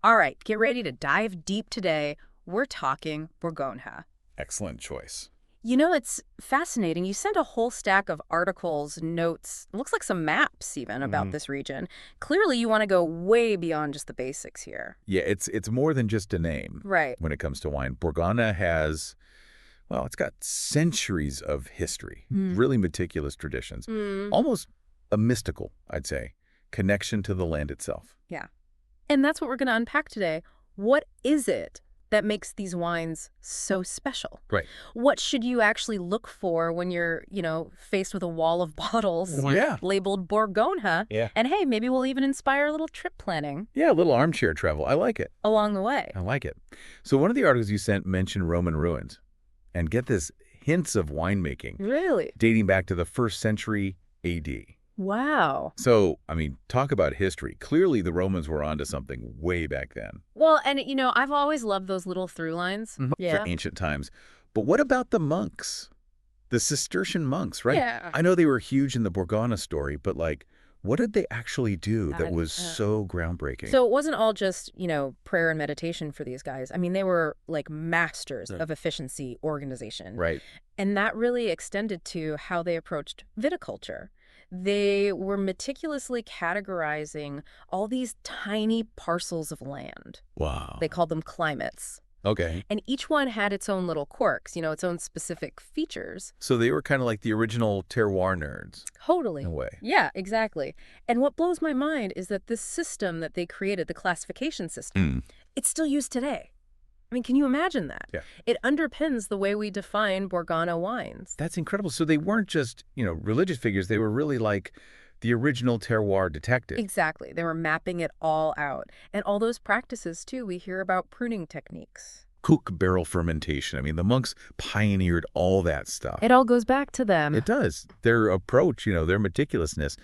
All right, get ready to dive deep today. We're talking Borgonha. Excellent choice. You know, it's fascinating. You sent a whole stack of articles, notes, looks like some maps even about hmm this region. Clearly, you want to go way beyond just the basics here. Yeah, it's more than just a name Right. when it comes to wine. Borgana has, well, it's got centuries of history, Mm. really meticulous traditions, Mm. almost a mystical, I'd say, connection to the land itself. Yeah. And that's what we're going to unpack today. What is it that makes these wines so special? Right. What should you actually look for when you're, faced with a wall of bottles Yeah. labeled Borgonha? Yeah. And hey, maybe we'll even inspire a little trip planning Yeah, a little armchair travel. I like it. along the way. I like it. So one of the articles you sent mentioned Roman ruins. And get this, hints of winemaking Really? dating back to the 1st century AD. Wow. So, I mean, talk about history. Clearly, the Romans were onto something way back then. Well, and I've always loved those little through lines. These are ancient times. But what about the monks? The Cistercian monks, right? Yeah. I know they were huge in the Borgana story, but like, what did they actually do that was so groundbreaking? So it wasn't all just, prayer and meditation for these guys. I mean, they were like masters of efficiency organization. Right. And that really extended to how they approached viticulture. They were meticulously categorizing all these tiny parcels of land. Wow. They called them climates. Okay. And each one had its own little quirks, its own specific features. So they were kind of like the original terroir nerds Totally. in a way. Yeah, exactly. And what blows my mind is that this system that they created, the classification system, it's still used today. I mean, can you imagine that? Yeah. It underpins the way we define Borgana wines. That's incredible. So they weren't just, religious figures. They were really like the original terroir detective. Exactly. They were mapping it all out. And all those practices, too, we hear about pruning techniques. Cook barrel fermentation. I mean, the monks pioneered all that stuff. It all goes back to them. It does. Their approach, their meticulousness,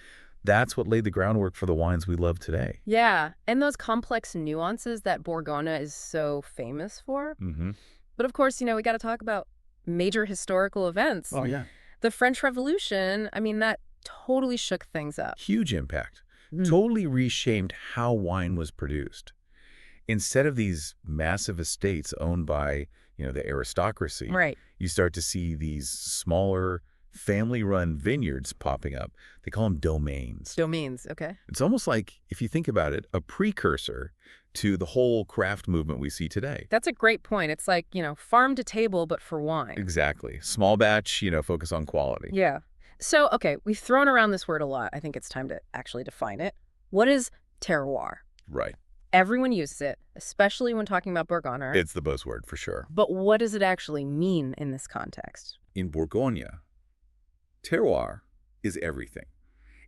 that's what laid the groundwork for the wines we love today. Yeah. And those complex nuances that Borgana is so famous for. Mm-hmm. But of course, we got to talk about major historical events. Oh, yeah. The French Revolution, I mean, that totally shook things up. Huge impact. Totally reshaped how wine was produced. Instead of these massive estates owned by, the aristocracy, Right. you start to see these smaller family-run vineyards popping up. They call them domains. Domains, okay. It's almost like, if you think about it, a precursor to the whole craft movement we see today. That's a great point. It's like, farm to table, but for wine. Exactly. Small batch, focus on quality. Yeah. So, okay, we've thrown around this word a lot. I think it's time to actually define it. What is terroir? Right. Everyone uses it, especially when talking about Bourgogne. It's the buzzword for sure. But what does it actually mean in this context? In Bourgogne, terroir is everything.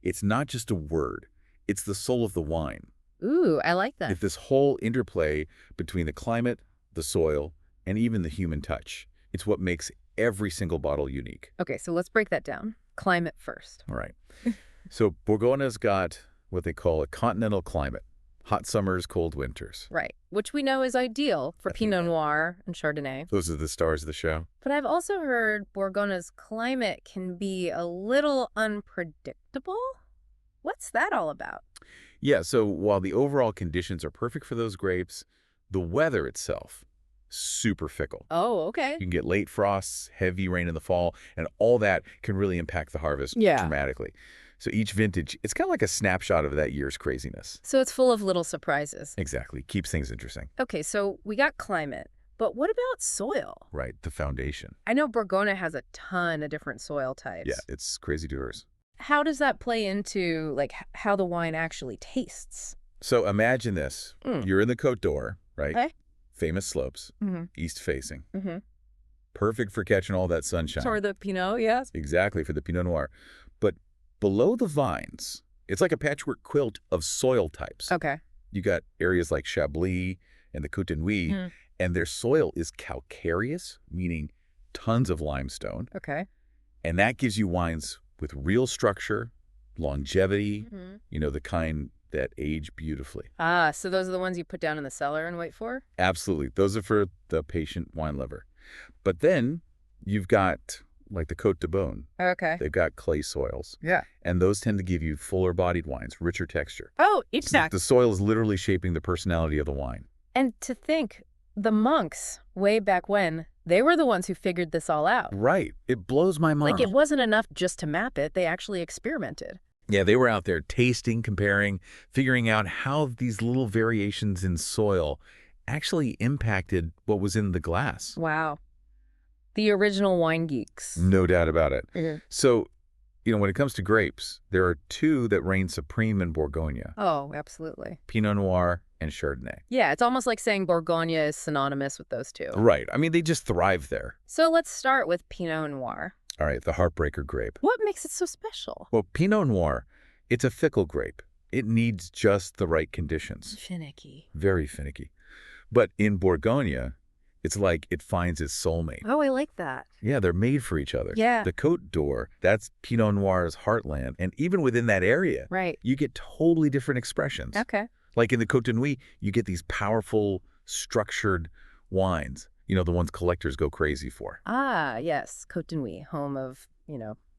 It's not just a word. It's the soul of the wine. Ooh, I like that. It's this whole interplay between the climate, the soil, and even the human touch. It's what makes every single bottle unique. Okay, so let's break that down. Climate first. All right. So Bourgogne's got what they call a continental climate. Hot summers, cold winters. Right, which we know is ideal for Pinot Noir and Chardonnay. Those are the stars of the show. But I've also heard Bourgogne's climate can be a little unpredictable. What's that all about? Yeah, so while the overall conditions are perfect for those grapes, the weather itself, super fickle. Oh, okay. You can get late frosts, heavy rain in the fall, and all that can really impact the harvest dramatically. So each vintage, it's kind of like a snapshot of that year's craziness. So it's full of little surprises. Exactly. Keeps things interesting. Okay, so we got climate, but what about soil? Right. The foundation. I know Bourgogne has a ton of different soil types. Yeah, it's crazy diverse. How does that play into, like, how the wine actually tastes? So imagine this. You're in the Côte d'Or, right? Okay. Famous slopes, east facing. Mm-hmm. Perfect for catching all that sunshine. For the Pinot, yes. Exactly, for the Pinot Noir. But below the vines, it's like a patchwork quilt of soil types. Okay. You got areas like Chablis and the Côte de Nuit, and their soil is calcareous, meaning tons of limestone. Okay. And that gives you wines with real structure, longevity, the kind that age beautifully. Ah, so those are the ones you put down in the cellar and wait for? Absolutely. Those are for the patient wine lover. But then you've got like the Côte de Beaune. Okay. They've got clay soils. Yeah. And those tend to give you fuller-bodied wines, richer texture. Oh, So the exactly. soil is literally shaping the personality of the wine. And to think, the monks, way back when, they were the ones who figured this all out. Right. It blows my Like, mind. it wasn't enough just to map it. They actually experimented. Yeah, they were out there tasting, comparing, figuring out how these little variations in soil actually impacted what was in the glass. Wow. The original wine geeks. No doubt about it. Mhm. So, when it comes to grapes, there are two that reign supreme in Bourgogne, Oh, absolutely. Pinot Noir and Chardonnay. Yeah, it's almost like saying Bourgogne is synonymous with those two. Right. I mean, they just thrive there. So let's start with Pinot Noir. All right, the heartbreaker grape. What makes it so special? Well, Pinot Noir, it's a fickle grape. It needs just the right conditions. Finicky. Very finicky. But in Bourgogne, it's like it finds its soulmate. Oh, I like that. Yeah, they're made for each other. Yeah. The Côte d'Or, that's Pinot Noir's heartland. And even within that area, Right. you get totally different expressions. Okay. Like in the Côte de Nuit, you get these powerful, structured wines. The ones collectors go crazy for. Ah, yes. Côte de Nuit, home of,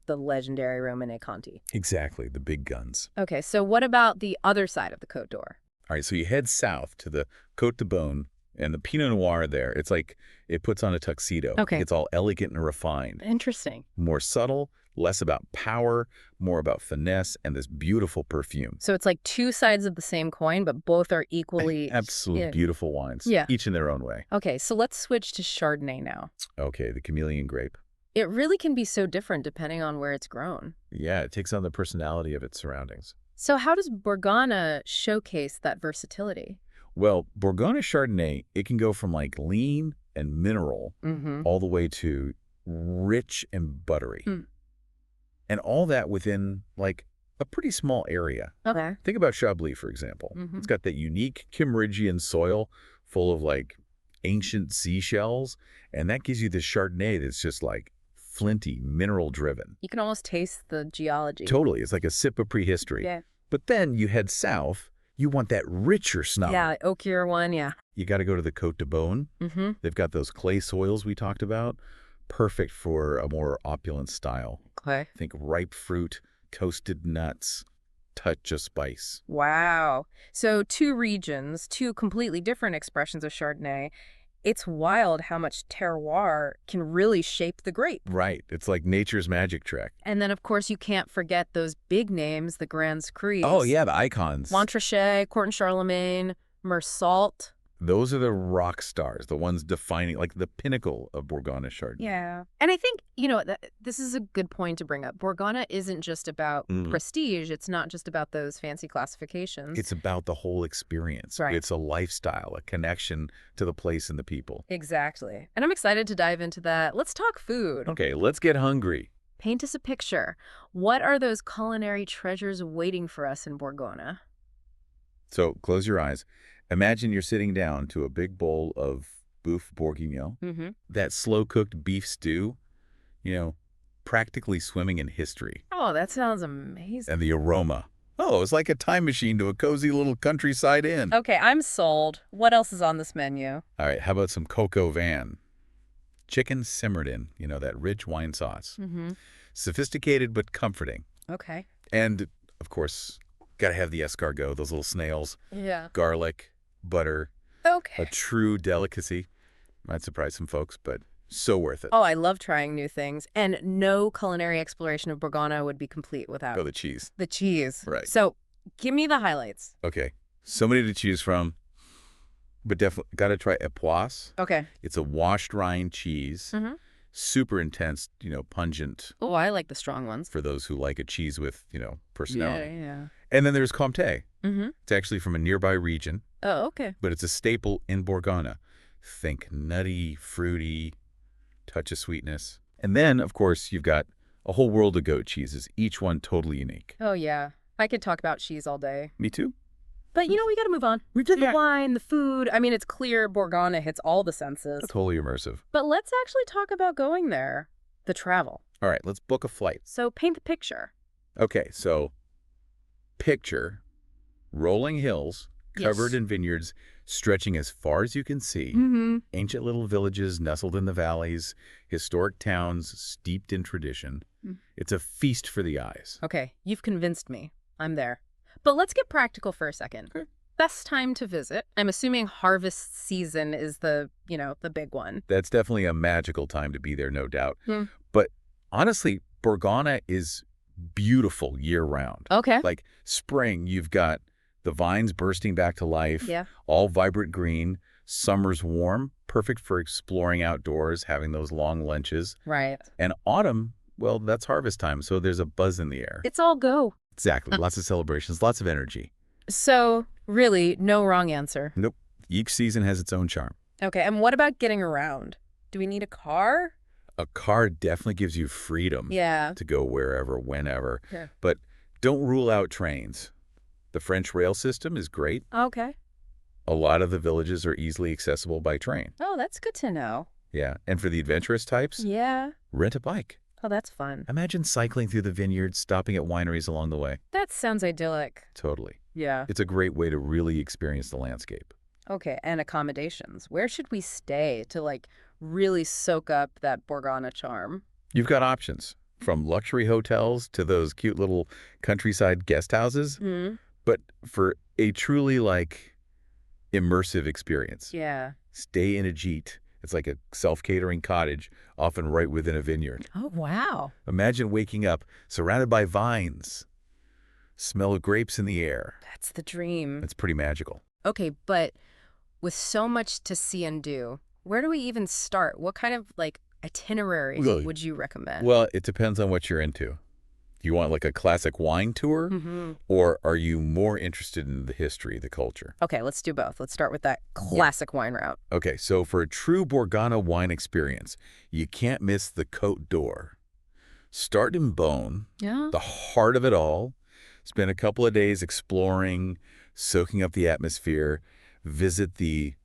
the legendary Romane Conti. Exactly, the big guns. Okay, so what about the other side of the Côte d'Or? All right, so you head south to the Côte de Beaune, and the Pinot Noir there, it's like it puts on a tuxedo. Okay. It's all elegant and refined. Interesting. More subtle, less about power, more about finesse, and this beautiful perfume. So it's like two sides of the same coin, but both are equally... Absolute Yeah. beautiful wines, Yeah. each in their own way. Okay, so let's switch to Chardonnay now. Okay, the chameleon grape. It really can be so different depending on where it's grown. Yeah, it takes on the personality of its surroundings. So how does Bourgogne showcase that versatility? Well, Bourgogne Chardonnay, it can go from like lean and mineral Mm-hmm. all the way to rich and buttery. Hmm. And all that within like a pretty small area. Okay. Think about Chablis, for example. Mhm. It's got that unique Kimmeridgian soil full of like ancient seashells, and that gives you this Chardonnay that's just like flinty, mineral-driven. You can almost taste the geology. Totally. It's like a sip of prehistory. Yeah. But then you head south, you want that richer snub. Yeah, oakier one, yeah. You got to go to the Côte de Beaune. Mm-hmm. They've got those clay soils we talked about, perfect for a more opulent style. Okay. Think ripe fruit, toasted nuts, touch of spice. Wow. So two regions, two completely different expressions of Chardonnay. It's wild how much terroir can really shape the grape. Right. It's like nature's magic trick. And then, of course, you can't forget those big names, the Grands Crus. Oh, yeah, the icons. Montrachet, Court and Charlemagne, Meursault. Those are the rock stars, the ones defining, like the pinnacle of Bourgogne Chardonnay. Yeah. And I think, this is a good point to bring up. Bourgogne isn't just about prestige. It's not just about those fancy classifications. It's about the whole experience. Right. It's a lifestyle, a connection to the place and the people. Exactly. And I'm excited to dive into that. Let's talk food. Okay, let's get hungry. Paint us a picture. What are those culinary treasures waiting for us in Bourgogne? So close your eyes. Imagine you're sitting down to a big bowl of boeuf bourguignon, Mm-hmm. that slow-cooked beef stew, practically swimming in history. Oh, that sounds amazing. And the aroma. Oh, it's like a time machine to a cozy little countryside inn. Okay, I'm sold. What else is on this menu? All right, how about some coq au vin? Chicken simmered in, that rich wine sauce. Mm-hmm. Sophisticated but comforting. Okay. And, of course, got to have the escargot, those little snails, Yeah. garlic, butter, Okay. a true delicacy. Might surprise some folks, but so worth it. Oh, I love trying new things. And no culinary exploration of Bourgogne would be complete without Oh, the cheese. the cheese. Right. So give me the highlights. Okay, so many to choose from, but definitely got to try Epoisse. Okay. It's a washed rind cheese, Mm-hmm. super intense, pungent Oh, I like the strong ones. for those who like a cheese with, personality. Yeah. And then there's Comté. Mm-hmm. It's actually from a nearby region, Oh, okay. but it's a staple in Bourgogne. Think nutty, fruity, touch of sweetness. And then, of course, you've got a whole world of goat cheeses, each one totally unique. Oh, yeah. I could talk about cheese all day. Me too. But, we got to move on. We The did wine, the food. I mean, it's clear Bourgogne hits all the senses. Totally immersive. But let's actually talk about going there. The travel. All right, let's book a flight. So paint the picture. Okay, so picture rolling hills covered Yes. in vineyards, stretching as far as you can see. Mm-hmm. Ancient little villages nestled in the valleys, historic towns steeped in tradition. It's a feast for the eyes. Okay, you've convinced me. I'm there. But let's get practical for a second. Okay. Best time to visit? I'm assuming harvest season is the big one. That's definitely a magical time to be there, no doubt. Hmm. But honestly, Borgana is beautiful year-round. Okay. Like spring, you've got the vines bursting back to life, Yeah. all vibrant green. Summer's warm, perfect for exploring outdoors, having those long lunches. Right. And autumn, well, that's harvest time, so there's a buzz in the air. It's all go. Exactly. Lots of celebrations, lots of energy. So, really, no wrong answer. Nope. Each season has its own charm. Okay, and what about getting around? Do we need a car? A car definitely gives you freedom Yeah. to go wherever, whenever. Yeah. But don't rule out trains. The French rail system is great. Okay. A lot of the villages are easily accessible by train. Oh, that's good to know. Yeah. And for the adventurous types, Yeah. rent a bike. Oh, that's fun. Imagine cycling through the vineyards, stopping at wineries along the way. That sounds idyllic. Totally. Yeah. It's a great way to really experience the landscape. Okay, and accommodations. Where should we stay to, really soak up that Borgana charm? You've got options, from luxury hotels to those cute little countryside guest houses. Hmm. But for a truly, immersive experience, Yeah. stay in a jeet. It's like a self-catering cottage, often right within a vineyard. Oh, wow. Imagine waking up surrounded by vines, smell of grapes in the air. That's the dream. It's pretty magical. Okay, but with so much to see and do, where do we even start? What kind of, itinerary Well, would you recommend? Well, it depends on what you're into. Do you want a classic wine tour, Mm-hmm. or are you more interested in the history, the culture? Okay, let's do both. Let's start with that classic wine route. Okay, so for a true Borgana wine experience, you can't miss the Côte d'Or. Start in Beaune, Yeah. the heart of it all. Spend a couple of days exploring, soaking up the atmosphere. Visit the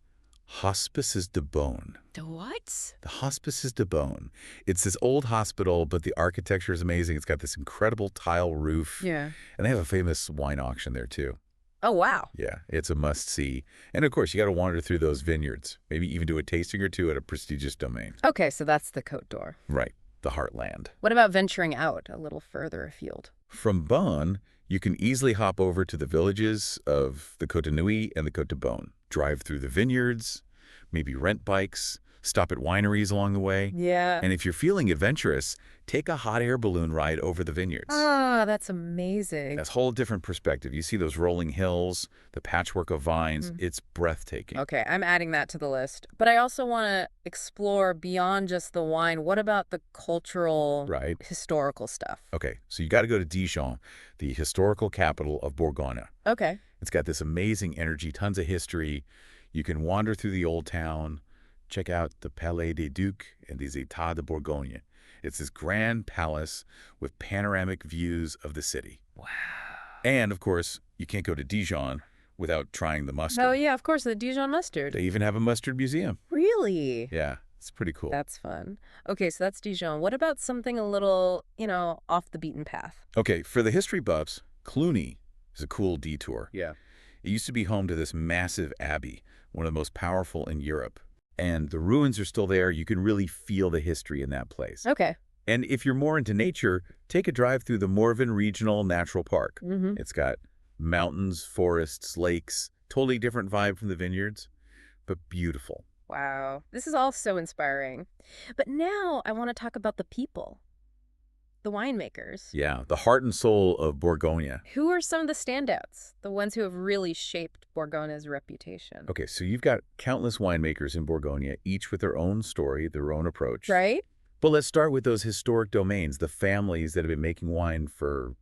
Hospices de Beaune. The what? The Hospices de Beaune. It's this old hospital, but the architecture is amazing. It's got this incredible tile roof. Yeah. And they have a famous wine auction there, too. Oh, wow. Yeah, it's a must-see. And, of course, you got to wander through those vineyards. Maybe even do a tasting or two at a prestigious domain. Okay, so that's the Côte d'Or. Right, the heartland. What about venturing out a little further afield? From Beaune, you can easily hop over to the villages of the Côte de Nuit and the Côte de Beaune. Drive through the vineyards, maybe rent bikes, stop at wineries along the way. Yeah. And if you're feeling adventurous, take a hot air balloon ride over the vineyards. Ah, that's amazing. That's a whole different perspective. You see those rolling hills, the patchwork of vines. Mm. It's breathtaking. Okay, I'm adding that to the list. But I also want to explore beyond just the wine. What about the cultural, Right. historical stuff? Okay, so you got to go to Dijon, the historical capital of Bourgogne. Okay. It's got this amazing energy, tons of history. You can wander through the old town, check out the Palais des Ducs and des États de Bourgogne. It's this grand palace with panoramic views of the city. Wow. And, of course, you can't go to Dijon without trying the mustard. Oh, yeah, of course, the Dijon mustard. They even have a mustard museum. Really? Yeah, it's pretty cool. That's fun. Okay, so that's Dijon. What about something a little, off the beaten path? Okay, for the history buffs, Cluny is a cool detour. Yeah. It used to be home to this massive abbey, one of the most powerful in Europe. And the ruins are still there. You can really feel the history in that place. Okay. And if you're more into nature, take a drive through the Morvan Regional Natural Park. Mm-hmm. It's got mountains, forests, lakes, totally different vibe from the vineyards, but beautiful. Wow. This is all so inspiring. But now I want to talk about the people, the winemakers. Yeah, the heart and soul of Bourgogne. Who are some of the standouts, the ones who have really shaped Bourgogne's reputation? Okay, so you've got countless winemakers in Bourgogne, each with their own story, their own approach. Right? But let's start with those historic domains, the families that have been making wine for,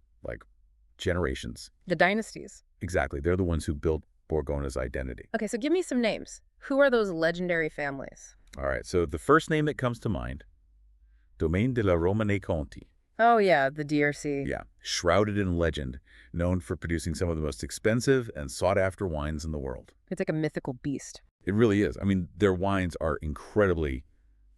generations. The dynasties. Exactly. They're the ones who built Bourgogne's identity. Okay, so give me some names. Who are those legendary families? All right, so the first name that comes to mind, Domaine de la Romanée-Conti. Oh, yeah, the DRC. Yeah, shrouded in legend, known for producing some of the most expensive and sought-after wines in the world. It's like a mythical beast. It really is. I mean, their wines are incredibly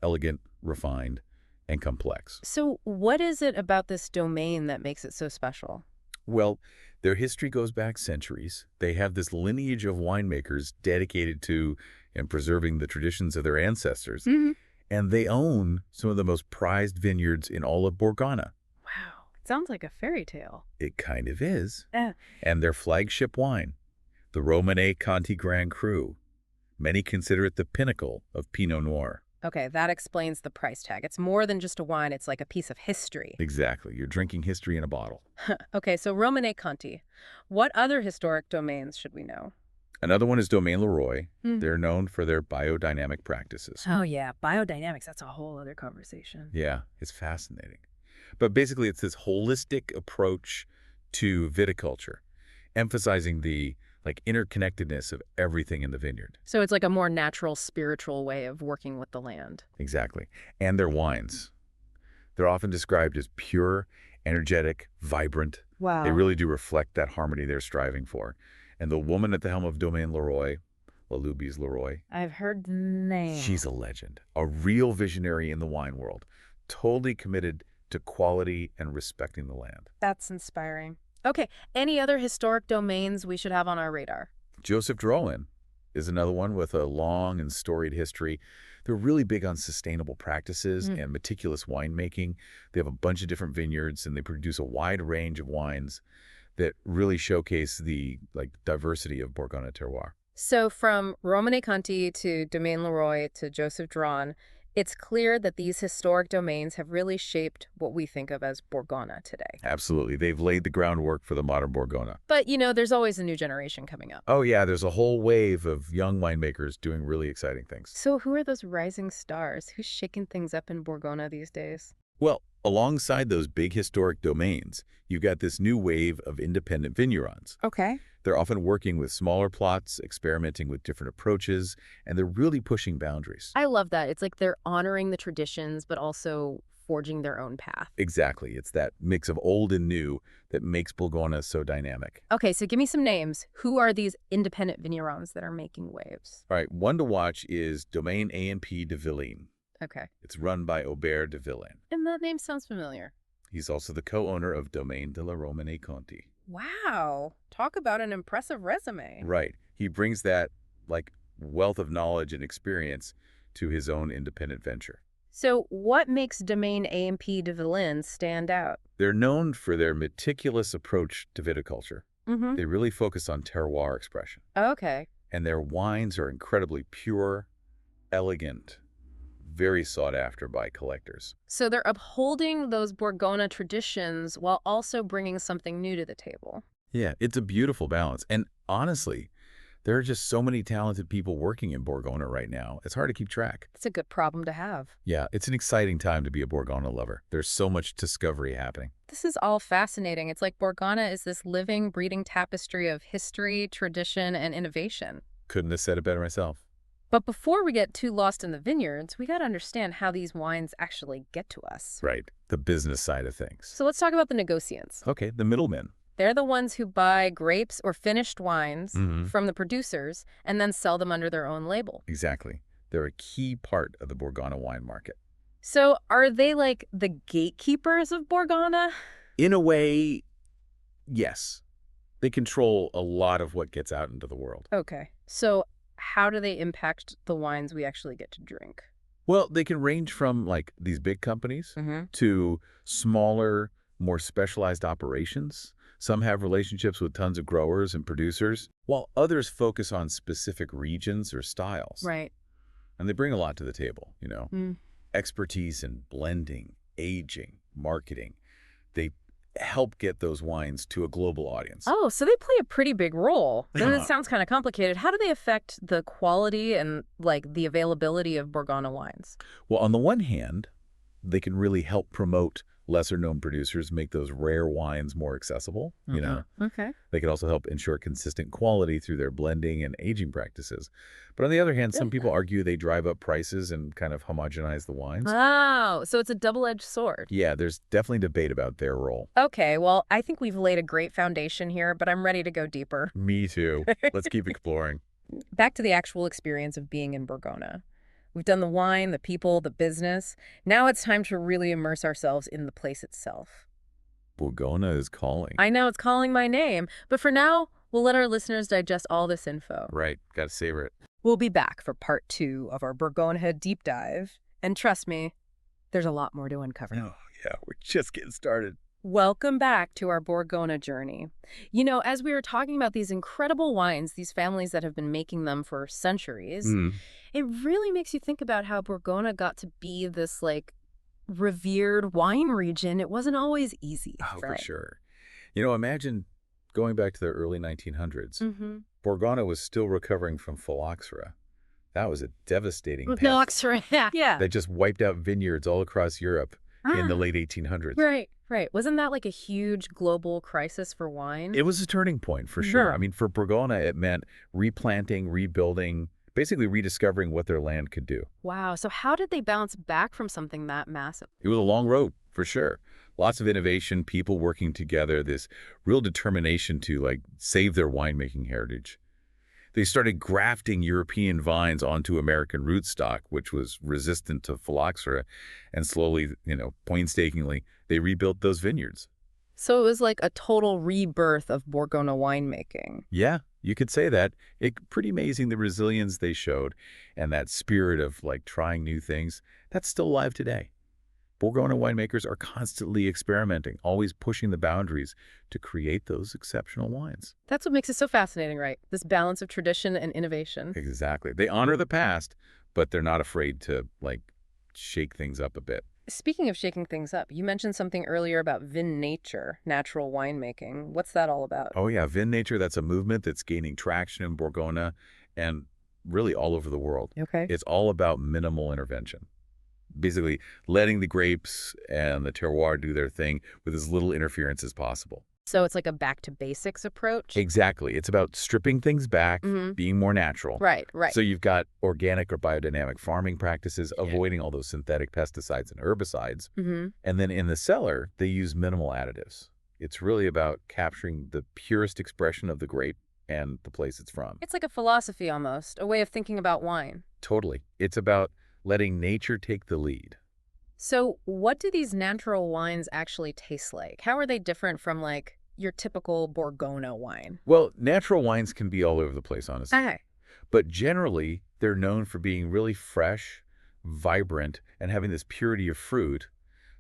elegant, refined, and complex. So what is it about this domain that makes it so special? Well, Their history goes back centuries. They have this lineage of winemakers dedicated to and preserving the traditions of their ancestors. Hmm. And they own some of the most prized vineyards in all of Bourgogne. Wow. It sounds like a fairy tale. It kind of is. Eh. And their flagship wine, the Romanée Conti Grand Cru. Many consider it the pinnacle of Pinot Noir. Okay, that explains the price tag. It's more than just a wine, it's like a piece of history. Exactly. You're drinking history in a bottle. Okay, so Romanée Conti. What other historic domains should we know? Another one is Domaine Leroy. Hmm. They're known for their biodynamic practices. Oh yeah, biodynamics, that's a whole other conversation. Yeah, it's fascinating. But basically, it's this holistic approach to viticulture, emphasizing the interconnectedness of everything in the vineyard. So it's like a more natural, spiritual way of working with the land. Exactly. And their wines. They're often described as pure, energetic, vibrant. Wow. They really do reflect that harmony they're striving for. And the woman at the helm of Domaine Leroy, Lalubis Leroy, I've heard the name. she's a legend, a real visionary in the wine world, totally committed to quality and respecting the land. That's inspiring. Okay, any other historic domains we should have on our radar? Joseph Drouhin is another one with a long and storied history. They're really big on sustainable practices and meticulous winemaking. They have a bunch of different vineyards, and they produce a wide range of wines that really showcase the diversity of Bourgogne terroir. So from Romanée Conti to Domaine Leroy to Joseph Drouhin, it's clear that these historic domains have really shaped what we think of as Bourgogne today. Absolutely. They've laid the groundwork for the modern Bourgogne. But, there's always a new generation coming up. Oh, yeah, there's a whole wave of young winemakers doing really exciting things. So who are those rising stars? Who's shaking things up in Bourgogne these days? Well, alongside those big historic domains, you've got this new wave of independent vignerons. Okay. They're often working with smaller plots, experimenting with different approaches, and they're really pushing boundaries. I love that. It's like they're honoring the traditions, but also forging their own path. Exactly. It's that mix of old and new that makes Bourgogne so dynamic. Okay, so give me some names. Who are these independent vignerons that are making waves? All right, one to watch is Domaine A&P de Villaine. Okay. It's run by Aubert de Villaine. And that name sounds familiar. He's also the co-owner of Domaine de la Romanée Conti. Wow. Talk about an impressive resume. Right. He brings that wealth of knowledge and experience to his own independent venture. So what makes Domaine A&P de Villaine stand out? They're known for their meticulous approach to viticulture. Mm-hmm. They really focus on terroir expression. Okay. And their wines are incredibly pure, elegant, very sought after by collectors. So they're upholding those Bourgogne traditions while also bringing something new to the table. Yeah, it's a beautiful balance. And honestly, there are just so many talented people working in Bourgogne right now. It's hard to keep track. It's a good problem to have. Yeah, it's an exciting time to be a Bourgogne lover. There's so much discovery happening. This is all fascinating. It's like Bourgogne is this living, breathing tapestry of history, tradition, and innovation. Couldn't have said it better myself. But before we get too lost in the vineyards, we got to understand how these wines actually get to us. Right, the business side of things. So let's talk about the negociants. Okay, the middlemen. They're the ones who buy grapes or finished wines Mhm. from the producers and then sell them under their own label. Exactly. They're a key part of the Bourgogne wine market. So are they like the gatekeepers of Bourgogne? In a way, yes. They control a lot of what gets out into the world. Okay. So how do they impact the wines we actually get to drink? Well, they can range from these big companies Mm-hmm. to smaller, more specialized operations. Some have relationships with tons of growers and producers, while others focus on specific regions or styles. Right. And they bring a lot to the table, Mm. expertise in blending, aging, marketing. They help get those wines to a global audience. Oh, so they play a pretty big role. Then it Uh-huh. sounds kind of complicated. How do they affect the quality and the availability of Bourgogne wines? Well, on the one hand, they can really help promote lesser-known producers, make those rare wines more accessible, Okay. They can also help ensure consistent quality through their blending and aging practices. But on the other hand, some people argue they drive up prices and kind of homogenize the wines. Oh, so it's a double-edged sword. Yeah, there's definitely debate about their role. Okay, well, I think we've laid a great foundation here, but I'm ready to go deeper. Me too. Let's keep exploring. Back to the actual experience of being in Bourgogne. We've done the wine, the people, the business. Now it's time to really immerse ourselves in the place itself. Burgona is calling. I know it's calling my name, but for now, we'll let our listeners digest all this info. Right, gotta savor it. We'll be back for part 2 of our Bourgogne deep dive. And trust me, there's a lot more to uncover. Oh, yeah, we're just getting started. Welcome back to our Bourgogne journey. You know, as we were talking about these incredible wines, these families that have been making them for centuries, Mm. it really makes you think about how Bourgogne got to be this, like, revered wine region. It wasn't always easy, Oh, for right? sure. Imagine going back to the early 1900s. Mm-hmm. Bourgogne was still recovering from phylloxera. That was a devastating With pest no extra, yeah. that just wiped out vineyards all across Europe in the Ah, late 1800s. right, right. Wasn't that like a huge global crisis for wine? It was a turning point for sure. I Yeah. mean, for Bourgogne, it meant replanting, rebuilding, basically rediscovering what their land could do. Wow. So how did they bounce back from something that massive? It was a long road for sure. Lots of innovation, people working together, this real determination to save their winemaking heritage. They started grafting European vines onto American rootstock, which was resistant to phylloxera, and slowly, painstakingly, they rebuilt those vineyards. So it was like a total rebirth of Bourgogne winemaking. Yeah, you could say that. Pretty amazing the resilience they showed and that spirit of trying new things. That's still alive today. Bourgogne winemakers are constantly experimenting, always pushing the boundaries to create those exceptional wines. That's what makes it so fascinating, right? This balance of tradition and innovation. Exactly. They honor the past, but they're not afraid to shake things up a bit. Speaking of shaking things up, you mentioned something earlier about vin nature, natural winemaking. What's that all about? Oh yeah, Vin Nature, that's a movement that's gaining traction in Bourgogne and really all over the world. Okay. It's all about minimal intervention. Basically, letting the grapes and the terroir do their thing with as little interference as possible. So it's like a back to basics approach? Exactly. It's about stripping things back, Mm-hmm. being more natural. Right, right. So you've got organic or biodynamic farming practices, Yeah. avoiding all those synthetic pesticides and herbicides. Mm-hmm. And then in the cellar, they use minimal additives. It's really about capturing the purest expression of the grape and the place it's from. It's like a philosophy almost, a way of thinking about wine. Totally. It's about letting nature take the lead. So what do these natural wines actually taste like? How are they different from like your typical Bourgogne wine? Well, natural wines can be all over the place, honestly. Okay. But generally, they're known for being really fresh, vibrant, and having this purity of fruit.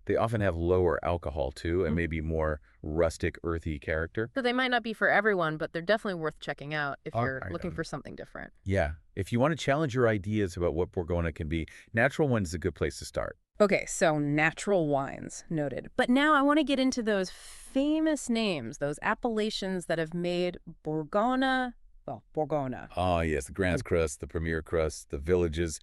They often have lower alcohol, too, and maybe more rustic, earthy character. So they might not be for everyone, but they're definitely worth checking out if Are- you're are- looking for something different. Yeah. If you want to challenge your ideas about what Bourgogne can be, natural wine is a good place to start. Okay, so natural wines, noted. But now I want to get into those famous names, those appellations that have made Bourgogne, well, Bourgogne. Ah, yes, the Grand's Crust, the Premier Crust, the villages.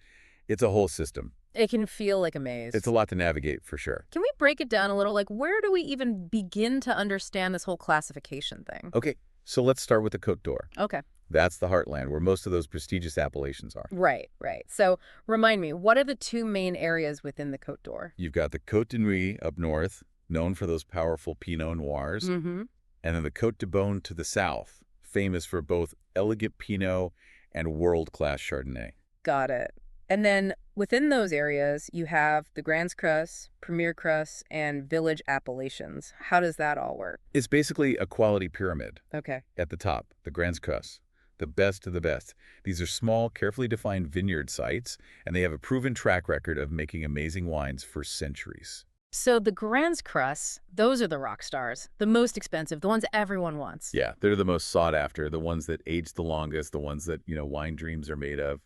It's a whole system. It can feel like a maze. It's a lot to navigate, for sure. Can we break it down a little? Like, where do we even begin to understand this whole classification thing? Okay, so let's start with the Côte d'Or. Okay. That's the heartland where most of those prestigious appellations are. Right, right. So remind me, what are the two main areas within the Côte d'Or? You've got the Côte de Nuit up north, known for those powerful Pinot Noirs, Mm-hmm. and then the Côte de Beaune to the south, famous for both elegant Pinot and world-class Chardonnay. Got it. And then within those areas, you have the Grands Crus, Premier Crus, and Village appellations. How does that all work? It's basically a quality pyramid. Okay. At the top, the Grands Crus, the best of the best. These are small, carefully defined vineyard sites, and they have a proven track record of making amazing wines for centuries. So the Grands Crus, those are the rock stars, the most expensive, the ones everyone wants. Yeah, they're the most sought after, the ones that age the longest, the ones that, wine dreams are made of.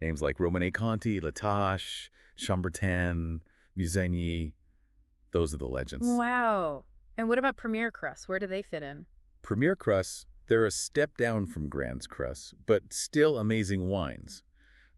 Names like Romanée Conti, La Tâche, Chambertin, Musigny, those are the legends. Wow. And what about Premier Crus? Where do they fit in? Premier Crus, they're a step down from Grands Crus, but still amazing wines.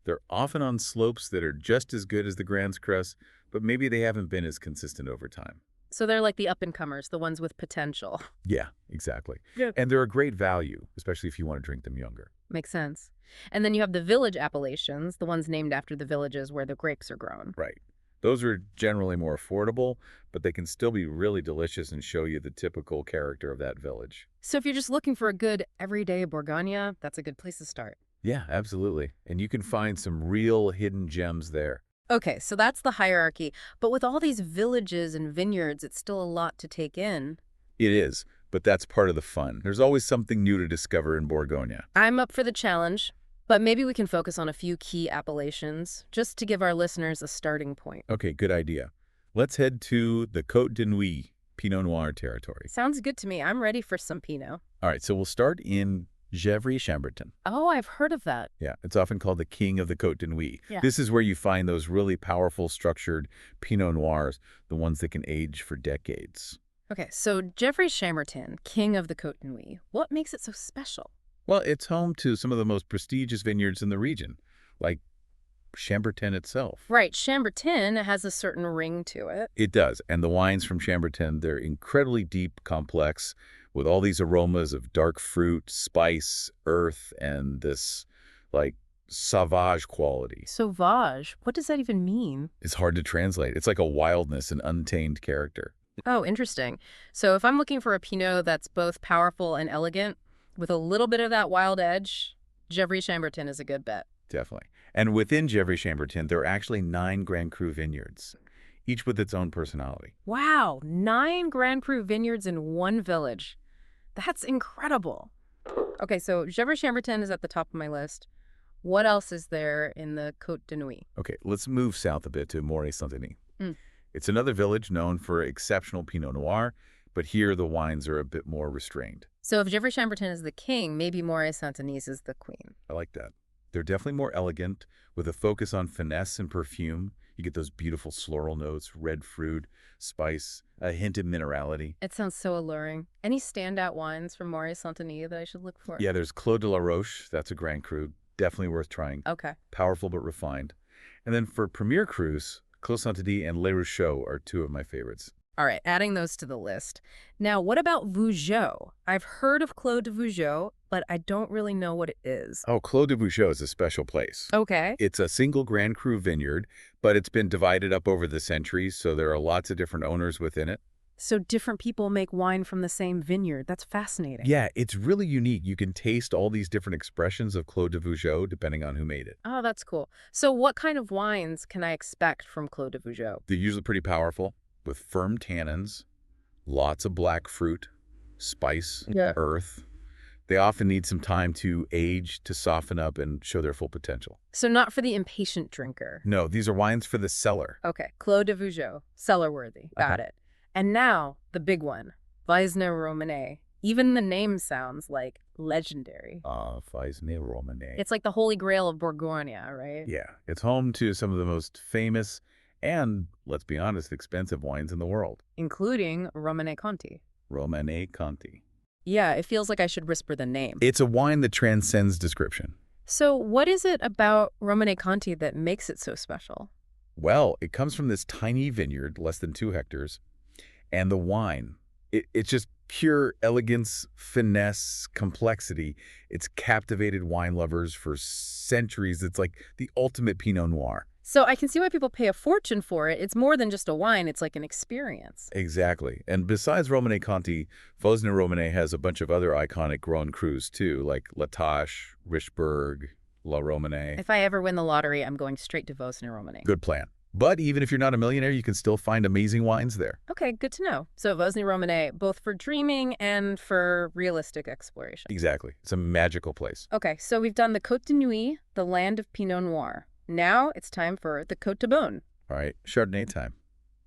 They're often on slopes that are just as good as the Grands Crus, but maybe they haven't been as consistent over time. So they're like the up-and-comers, the ones with potential. Yeah, exactly. Yeah. And they're a great value, especially if you want to drink them younger. Makes sense. And then you have the village appellations, the ones named after the villages where the grapes are grown. Right. Those are generally more affordable, but they can still be really delicious and show you the typical character of that village. So if you're just looking for a good everyday Bourgogne, that's a good place to start. Yeah, absolutely. And you can find some real hidden gems there. Okay, so that's the hierarchy. But with all these villages and vineyards, it's still a lot to take in. It is, but that's part of the fun. There's always something new to discover in Bourgogne. I'm up for the challenge, but maybe we can focus on a few key appellations just to give our listeners a starting point. Okay, good idea. Let's head to the Côte de Nuit Pinot Noir territory. Sounds good to me. I'm ready for some Pinot. All right, so we'll start in Gevrey-Chambertin. Oh, I've heard of that. Yeah, it's often called the king of the Côte de Nuit. Yeah. This is where you find those really powerful, structured Pinot Noirs, the ones that can age for decades. Okay, so Geoffrey Chambertin, king of the Côte de Nuit. What makes it so special? Well, it's home to some of the most prestigious vineyards in the region, like Chambertin itself. Right, Chambertin has a certain ring to it. It does, and the wines from Chambertin, they're incredibly deep, complex, with all these aromas of dark fruit, spice, earth, and this, like, sauvage quality. Sauvage, what does that even mean? It's hard to translate. It's like a wildness and untamed character. Oh, interesting. So if I'm looking for a Pinot that's both powerful and elegant, with a little bit of that wild edge, Geoffrey Chambertin is a good bet. Definitely. And within Gevrey-Chambertin, there are actually 9 Grand Cru vineyards, each with its own personality. Wow, 9 Grand Cru vineyards in one village. That's incredible. Okay, so Geoffrey Chambertin is at the top of my list. What else is there in the Côte de Nuit? Okay, let's move south a bit to Moret-Saint-Denis. Mm. It's another village known for exceptional Pinot Noir, but here the wines are a bit more restrained. So if Geoffrey Chambertin is the king, maybe Moret-Saint-Denis is the queen. I like that. They're definitely more elegant, with a focus on finesse and perfume. You get those beautiful floral notes, red fruit, spice, a hint of minerality. It sounds so alluring. Any standout wines from Moret-Saint-Denis that I should look for? Yeah, there's Clos de la Roche. That's a Grand Cru. Definitely worth trying. Okay. Powerful but refined. And then for Premier Crus, Clos Saint-Denis and Les Rochaux are 2 of my favorites. All right, adding those to the list. Now, what about Vougeot? I've heard of Clos de Vougeot, but I don't really know what it is. Oh, Clos de Vougeot is a special place. Okay. It's a single Grand Cru vineyard, but it's been divided up over the centuries, so there are lots of different owners within it. So different people make wine from the same vineyard. That's fascinating. Yeah, it's really unique. You can taste all these different expressions of Clos de Vougeot depending on who made it. Oh, that's cool. So what kind of wines can I expect from Clos de Vougeot? They're usually pretty powerful, with firm tannins, lots of black fruit, spice, Yeah. earth. They often need some time to age, to soften up, and show their full potential. So not for the impatient drinker. No, these are wines for the cellar. Okay, Clos de Vougeot, cellar worthy. Got it. And now the big one, Weisner Romanée. Even the name sounds like legendary. Weisner Romanée. It's like the holy grail of Bourgogne, right? Yeah, it's home to some of the most famous and, let's be honest, expensive wines in the world. Including Romanée Conti. Romanée Conti. Yeah, it feels like I should whisper the name. It's a wine that transcends description. So what is it about Romanée Conti that makes it so special? Well, it comes from this tiny vineyard, less than 2 hectares, and the wine, it's just pure elegance, finesse, complexity. It's captivated wine lovers for centuries. It's like the ultimate Pinot Noir. So I can see why people pay a fortune for it. It's more than just a wine. It's like an experience. Exactly. And besides Romanée Conti, Weisner Romanée has a bunch of other iconic Grand Crus too, like La Tâche, Richebourg, La Romanée. If I ever win the lottery, I'm going straight to Weisner Romanée. Good plan. But even if you're not a millionaire, you can still find amazing wines there. Okay, good to know. So Weisner Romanée, both for dreaming and for realistic exploration. Exactly. It's a magical place. Okay, so we've done the Côte de Nuit, the land of Pinot Noir. Now it's time for the Côte de Beaune. All right, Chardonnay time.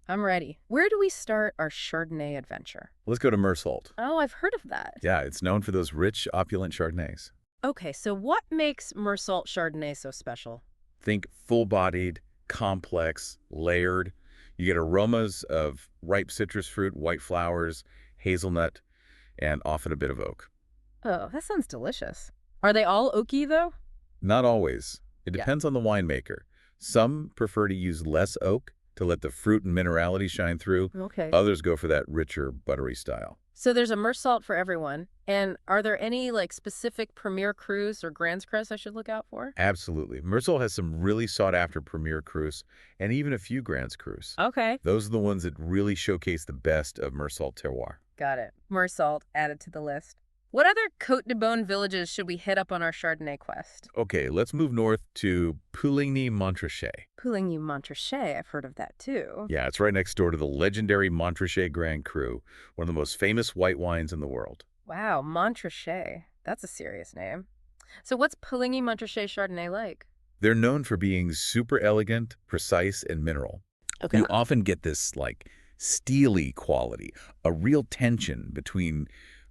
I'm ready. Where do we start our Chardonnay adventure? Let's go to Meursault. Oh, I've heard of that. Yeah, it's known for those rich, opulent Chardonnays. Okay, so what makes Meursault Chardonnay so special? Think full-bodied, complex, layered. You get aromas of ripe citrus fruit, white flowers, hazelnut, and often a bit of oak. Oh, that sounds delicious. Are they all oaky, though? Not always. It Yeah. depends on the winemaker. Some prefer to use less oak to let the fruit and minerality shine through. Okay. Others go for that richer, buttery style. So there's a Meursault for everyone. And are there any specific Premier Crus or Grands Crus I should look out for? Absolutely. Meursault has some really sought-after Premier Crus and even a few Grands Crus. Okay. Those are the ones that really showcase the best of Meursault terroir. Got it. Meursault added to the list. What other Côte de Beaune villages should we hit up on our Chardonnay quest? Okay, let's move north to Pouligny-Montrachet. Pouligny-Montrachet, I've heard of that too. Yeah, it's right next door to the legendary Montrachet Grand Cru, one of the most famous white wines in the world. Wow, Montrachet. That's a serious name. So what's Pouligny-Montrachet Chardonnay like? They're known for being super elegant, precise, and mineral. Okay. You often get this, steely quality, a real tension between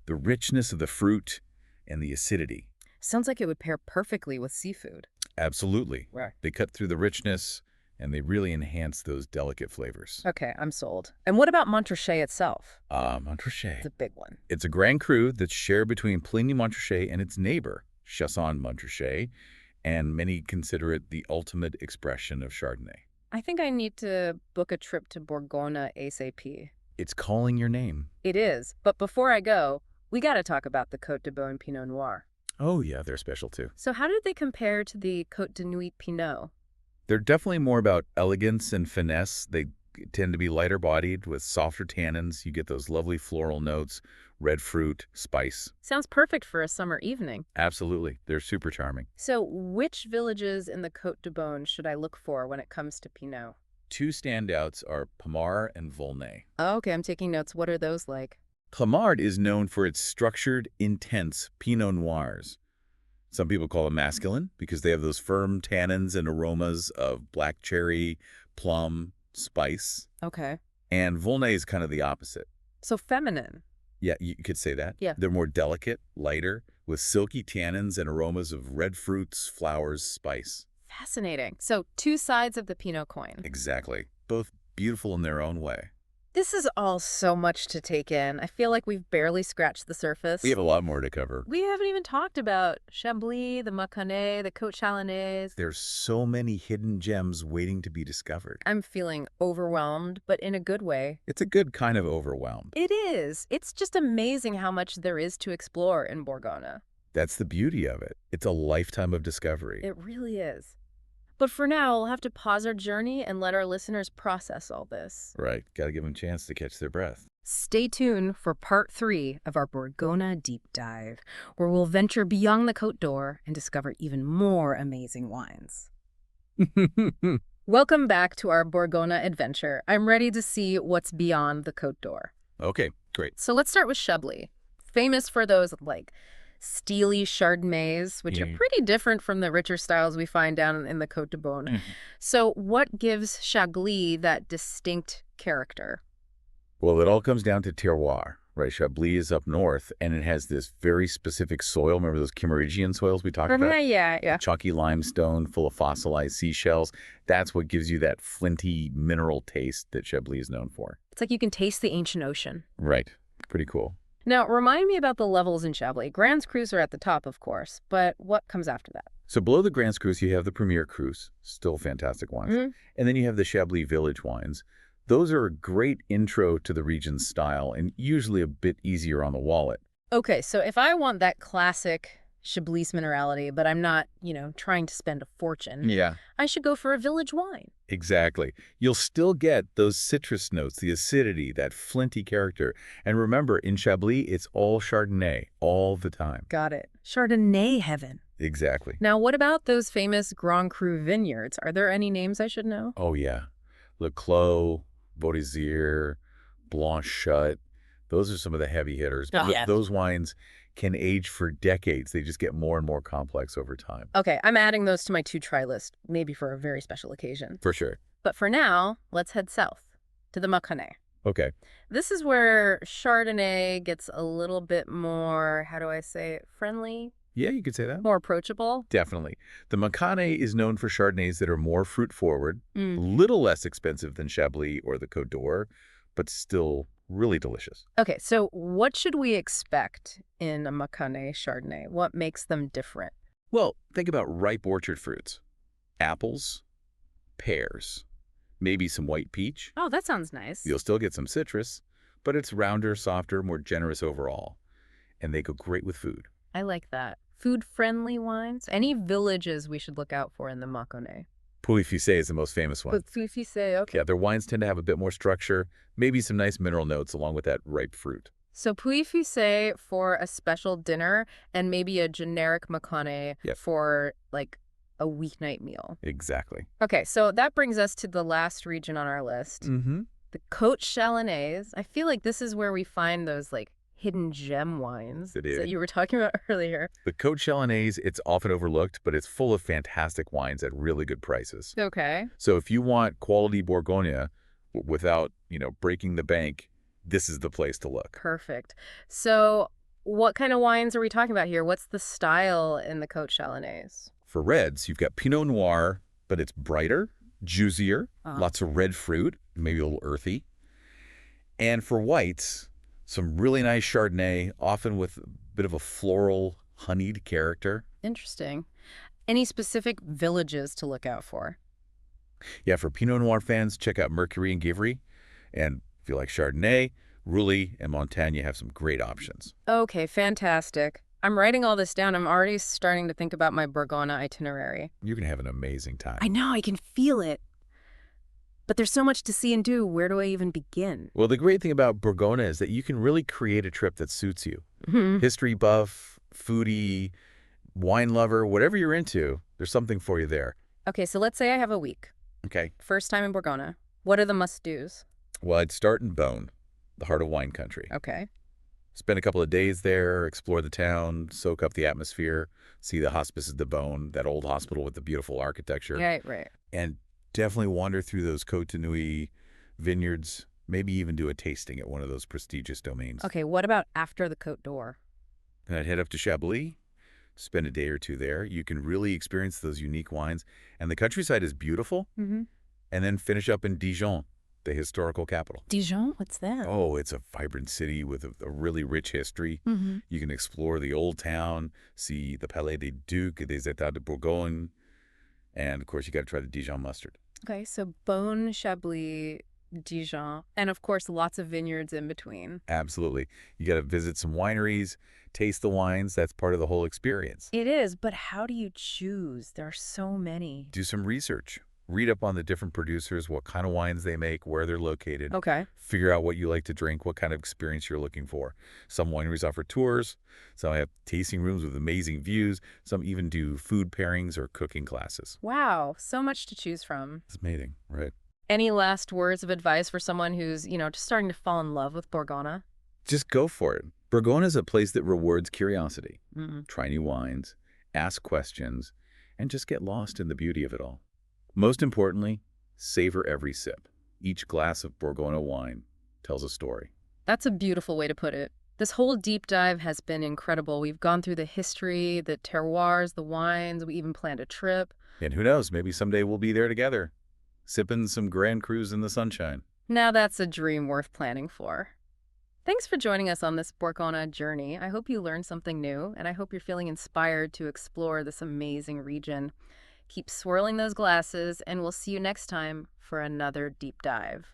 the richness of the fruit and the acidity. Sounds like it would pair perfectly with seafood. Absolutely. Right. They cut through the richness, and they really enhance those delicate flavors. Okay, I'm sold. And what about Montrachet itself? Montrachet. It's a big one. It's a Grand Cru that's shared between Pouligny-Montrachet and its neighbor, Chassagne-Montrachet, and many consider it the ultimate expression of Chardonnay. I think I need to book a trip to Bourgogne ASAP. It's calling your name. It is, but before I go, we gotta talk about the Côte de Beaune Pinot Noir. Oh, yeah, they're special too. So how did they compare to the Côte de Nuit Pinot? They're definitely more about elegance and finesse. They tend to be lighter bodied with softer tannins. You get those lovely floral notes, red fruit, spice. Sounds perfect for a summer evening. Absolutely. They're super charming. So which villages in the Côte de Beaune should I look for when it comes to Pinot? Two standouts are Pomard and Volnay. Oh, okay, I'm taking notes. What are those like? Pomard is known for its structured, intense Pinot Noirs. Some people call them masculine because they have those firm tannins and aromas of black cherry, plum, spice. Okay. And Volnay is kind of the opposite. So feminine. Yeah, you could say that. Yeah. They're more delicate, lighter, with silky tannins and aromas of red fruits, flowers, spice. Fascinating. So two sides of the Pinot coin. Exactly. Both beautiful in their own way. This is all so much to take in. I feel like we've barely scratched the surface. We have a lot more to cover. We haven't even talked about Chablis, the Mâconnais, the Côte Chalonnaise. There's so many hidden gems waiting to be discovered. I'm feeling overwhelmed, but in a good way. It's a good kind of overwhelmed. It is. It's just amazing how much there is to explore in Bourgogne. That's the beauty of it. It's a lifetime of discovery. It really is. But for now, we'll have to pause our journey and let our listeners process all this. Right. Got to give them a chance to catch their breath. Stay tuned for part 3 of our Bourgogne deep dive, where we'll venture beyond the Côte d'Or and discover even more amazing wines. Welcome back to our Bourgogne adventure. I'm ready to see what's beyond the Côte d'Or. Okay, great. So let's start with Chablis, famous for those steely Chardonnays, which are pretty different from the richer styles we find down in the Côte de Beaune. So what gives Chablis that distinct character? Well, it all comes down to terroir, right? Chablis is up north, and it has this very specific soil. Remember those Kimmeridgian soils we talked about? Yeah. Chalky limestone full of fossilized seashells. That's what gives you that flinty mineral taste that Chablis is known for. It's like you can taste the ancient ocean. Right. Pretty cool. Now, remind me about the levels in Chablis. Grand Crus are at the top, of course, but what comes after that? So below the Grand Crus, you have the Premier Crus, still fantastic wines. And then you have the Chablis Village wines. Those are a great intro to the region's style and usually a bit easier on the wallet. Okay, so if I want that classic Chablis minerality, but I'm not, trying to spend a fortune, Yeah. I should go for a village wine. Exactly. You'll still get those citrus notes, the acidity, that flinty character. And remember, in Chablis, it's all Chardonnay all the time. Got it. Chardonnay heaven. Exactly. Now, what about those famous Grand Cru vineyards? Are there any names I should know? Oh, yeah. Le Clos, Beaudésir, Blanchot. Those are some of the heavy hitters. Oh, yeah. Those wines can age for decades. They just get more and more complex over time. Okay, I'm adding those to my to-try list, maybe for a very special occasion. For sure. But for now, let's head south to the Mâconnais. Okay. This is where Chardonnay gets a little bit more, how do I say it, friendly? Yeah, you could say that. More approachable? Definitely. The Mâconnais is known for Chardonnays that are more fruit-forward, a little less expensive than Chablis or the Côte d'Or, but still really delicious. Okay, so what should we expect in a Mâconnais Chardonnay? What makes them different? Well, think about ripe orchard fruits. Apples, pears, maybe some white peach. Oh, that sounds nice. You'll still get some citrus, but it's rounder, softer, more generous overall. And they go great with food. I like that. Food-friendly wines? Any villages we should look out for in the Mâconnais? Pouilly-Fuissé is the most famous one. Pouilly-Fuissé, okay. Yeah, their wines tend to have a bit more structure, maybe some nice mineral notes along with that ripe fruit. So pouilly-fuissé for a special dinner and maybe a generic macane Yep, for like a weeknight meal. exactly. Okay, so that brings us to the last region on our list, Mm-hmm. the Côte Chalonnaise. I feel like this is where we find those like hidden gem wines It that is. you were talking about earlier. The Côte Chalonnaise, it's often overlooked, but it's full of fantastic wines at really good prices. Okay, So if you want quality Bourgogne without, breaking the bank, this is the place to look. perfect. So what kind of wines are we talking about here? What's the style in the Côte Chalonnaise? For reds, you've got Pinot Noir, but it's brighter, juicier, Uh, lots of red fruit, maybe a little earthy. And for whites, some really nice Chardonnay, often with a bit of a floral, honeyed character. Interesting. Any specific villages to look out for? Yeah, for Pinot Noir fans, check out Mercury and Givry. And if you like Chardonnay, Rouly and Montagne have some great options. Okay, fantastic. I'm writing all this down. I'm already starting to think about my Bourgogne itinerary. You're going to have an amazing I time. know, I can feel it. But there's so much to see and do. Where do I even begin? Well, the great thing about Bourgogne is that you can really create a trip that suits you. Mhm. History buff, foodie, wine lover, whatever you're into, there's something for you there. Okay, so let's say I have a week. Okay. First time in Bourgogne. What are the must-dos? Well, I'd start in Beaune, the heart of wine country. Okay. Spend a couple of days there, explore the town, soak up the atmosphere, see the Hospices de Beaune, that old hospital with the beautiful architecture, Right, right. and definitely wander through those Côte de Nuit vineyards, maybe even do a tasting at one of those prestigious domains. Okay, what about after the Côte d'Or? Then I'd head up to Chablis, spend a day or two there. You can really experience those unique wines, and the countryside is beautiful, Mm-hmm. and then finish up in Dijon, the historical capital. Dijon? What's that? Oh, it's a vibrant city with a really rich history. Mm-hmm. You can explore the old town, see the Palais des Ducs et des États de Bourgogne, and of course, you got to try the Dijon mustard. Okay, so Beaune, Chablis, Dijon, and of course lots of vineyards in between. Absolutely. You got to visit some wineries, taste the wines. That's part of the whole experience. It is, but how do you choose? There are so many. Do some research. Read up on the different producers, what kind of wines they make, where they're located. Okay. Figure out what you like to drink, what kind of experience you're looking for. Some wineries offer tours. Some have tasting rooms with amazing views. Some even do food pairings or cooking classes. Wow, so much to choose from. It's amazing, right? Any last words of advice for someone who's, just starting to fall in love with Bourgogne? Just go for it. Bourgogne is a place that rewards curiosity. Mm. Try new wines, ask questions, and just get lost in the beauty of it all. Most importantly, savor every sip. Each glass of Bourgogne wine tells a story. That's a beautiful way to put it. This whole deep dive has been incredible. We've gone through the history, the terroirs, the wines. We even planned a trip. And who knows, maybe someday we'll be there together, sipping some Grand Crus in the sunshine. Now that's a dream worth planning for. Thanks for joining us on this Bourgogne journey. I hope you learned something new, and I hope you're feeling inspired to explore this amazing region. Keep swirling those glasses, and we'll see you next time for another deep dive.